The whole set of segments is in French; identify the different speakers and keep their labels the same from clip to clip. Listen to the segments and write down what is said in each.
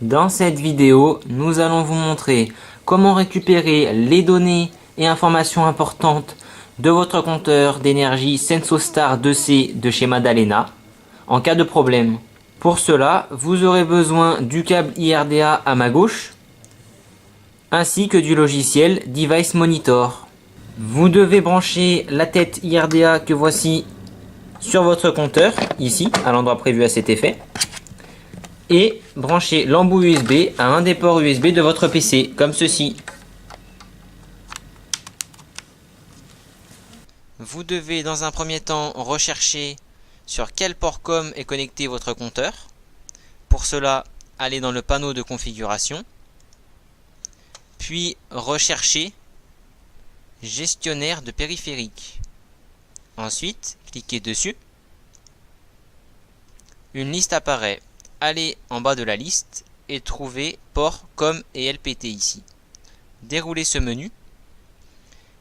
Speaker 1: Dans cette vidéo, nous allons vous montrer comment récupérer les données et informations importantes de votre compteur d'énergie Sensostar 2C de chez Madalena en cas de problème. Pour cela, vous aurez besoin du câble IRDA à ma gauche ainsi que du logiciel Device Monitor. Vous devez brancher la tête IRDA que voici sur votre compteur, ici, à l'endroit prévu à cet effet, et brancher l'embout USB à un des ports USB de votre PC, comme ceci. Vous devez dans un premier temps rechercher sur quel port COM est connecté votre compteur. Pour cela, allez dans le panneau de configuration, puis recherchez gestionnaire de périphériques. Ensuite, cliquez dessus. Une liste apparaît. Allez en bas de la liste et trouvez port COM et LPT ici. Déroulez ce menu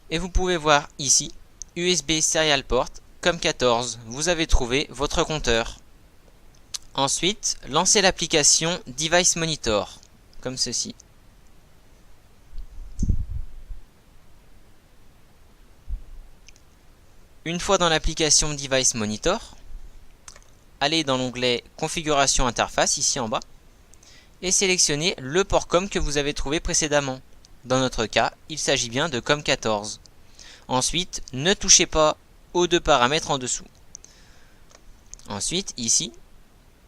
Speaker 1: et vous pouvez voir ici USB Serial Port COM14. Vous avez trouvé votre compteur. Ensuite, lancez l'application Device Monitor comme ceci. Une fois dans l'application Device Monitor, allez dans l'onglet Configuration interface ici en bas et sélectionnez le port COM que vous avez trouvé précédemment. Dans notre cas, il s'agit bien de COM14. Ensuite, ne touchez pas aux deux paramètres en dessous. Ensuite, ici,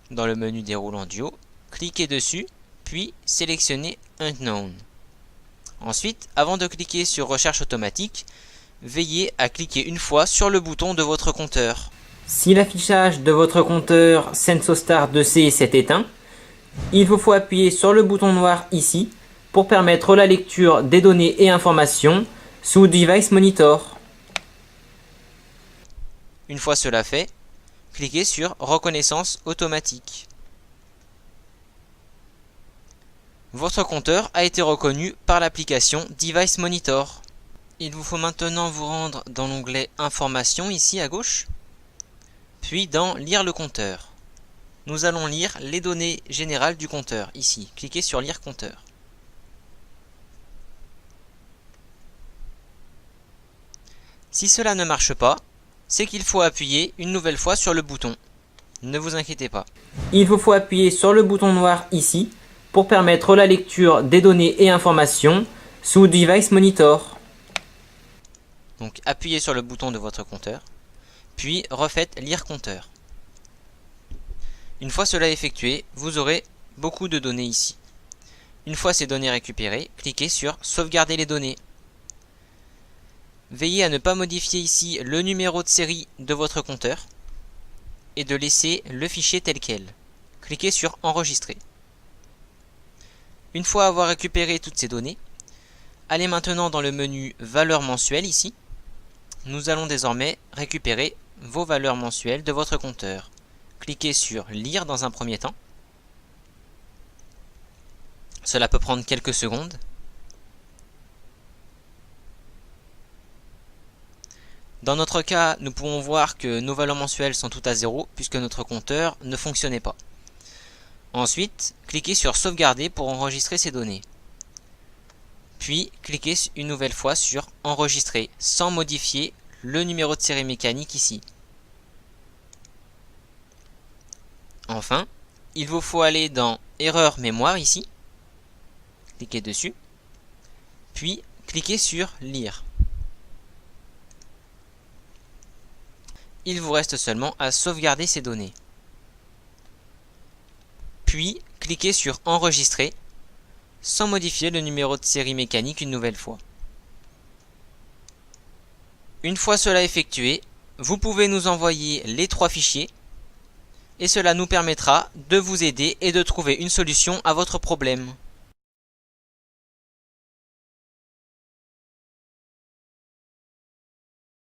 Speaker 1: dans le menu déroulant du haut, cliquez dessus, puis sélectionnez Unknown. Ensuite, avant de cliquer sur Recherche automatique, veillez à cliquer une fois sur le bouton de votre compteur. Si l'affichage de votre compteur Sensostar 2C s'est éteint, il vous faut appuyer sur le bouton noir ici pour permettre la lecture des données et informations sous Device Monitor. Une fois cela fait, cliquez sur Reconnaissance automatique. Votre compteur a été reconnu par l'application Device Monitor. Il vous faut maintenant vous rendre dans l'onglet Informations ici à gauche, puis dans Lire le compteur. Nous allons lire les données générales du compteur ici. Cliquez sur Lire compteur. Si cela ne marche pas, c'est qu'il faut appuyer une nouvelle fois sur le bouton. Ne vous inquiétez pas. Il vous faut appuyer sur le bouton noir ici pour permettre la lecture des données et informations sous Device Monitor. Donc appuyez sur le bouton de votre compteur, puis refaites Lire compteur. Une fois cela effectué, vous aurez beaucoup de données ici. Une fois ces données récupérées, cliquez sur Sauvegarder les données. Veillez à ne pas modifier ici le numéro de série de votre compteur et de laisser le fichier tel quel. Cliquez sur Enregistrer. Une fois avoir récupéré toutes ces données, allez maintenant dans le menu Valeurs mensuelles ici. Nous allons désormais récupérer vos valeurs mensuelles de votre compteur. Cliquez sur Lire dans un premier temps. Cela peut prendre quelques secondes. Dans notre cas, nous pouvons voir que nos valeurs mensuelles sont toutes à 0 puisque notre compteur ne fonctionnait pas. Ensuite, cliquez sur Sauvegarder pour enregistrer ces données. Puis, cliquez une nouvelle fois sur Enregistrer sans modifier le numéro de série mécanique ici. Enfin, il vous faut aller dans Erreur mémoire ici. Cliquez dessus. Puis, cliquez sur Lire. Il vous reste seulement à sauvegarder ces données. Puis, cliquez sur Enregistrer sans modifier le numéro de série mécanique une nouvelle fois. Une fois cela effectué, vous pouvez nous envoyer les 3 fichiers et cela nous permettra de vous aider et de trouver une solution à votre problème.